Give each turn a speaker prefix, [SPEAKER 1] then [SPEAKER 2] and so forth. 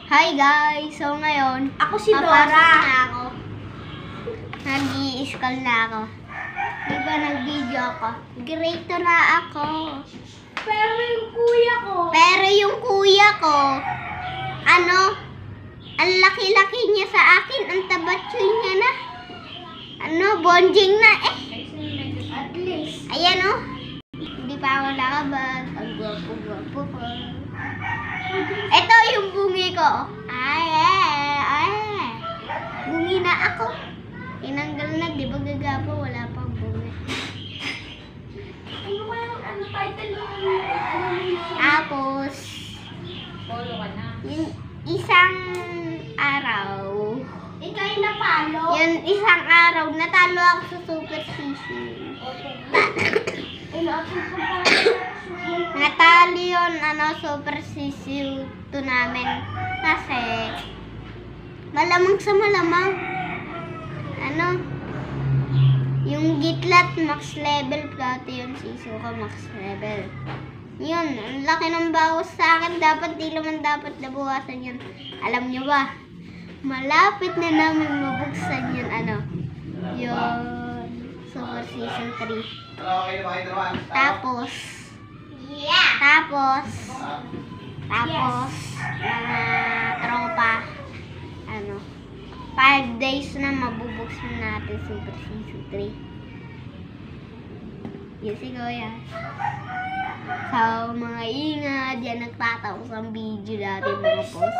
[SPEAKER 1] Hi guys! So ngayon,
[SPEAKER 2] Ako si
[SPEAKER 1] papasok
[SPEAKER 2] Dora.
[SPEAKER 1] na ako. Nag-i-school na ako. Di ba nag-video ako? Grade 2 na ako.
[SPEAKER 2] Pero yung kuya ko.
[SPEAKER 1] Pero yung kuya ko, ang laki-laki niya sa akin, ang tabatsoy niya na. Bonjing na eh.
[SPEAKER 2] At least.
[SPEAKER 1] Ayan oh. Hindi pa ako nakabag. Ang gwapo-gwapo ko. Ito yung bungi ko. Bungi na ako. Tinanggal na, di ba gagapo? Wala pang bungi.
[SPEAKER 2] Ano ba yung title mo?
[SPEAKER 1] Tapos,
[SPEAKER 2] Polo ka na.
[SPEAKER 1] yung isang araw,
[SPEAKER 2] Ikaw yung napalo.
[SPEAKER 1] yung isang araw, natalo ako sa Super Sisi. Natalo yun, Super Sisi to namin. Kasi, malamang sa malamang, yung gitlat max level, dati yung siso ko max level. Yun, ang laki ng bawas sa akin, di naman dapat nabuwasan yun. Alam nyo ba, malapit na namin mabuksan yun, yung Super Season 3. Tapos, mga tropa, 5 days na mabubuksan natin Super Season 3. Yun si Kuya. So, mga ingat, yan nagtatapos ang video natin mga post.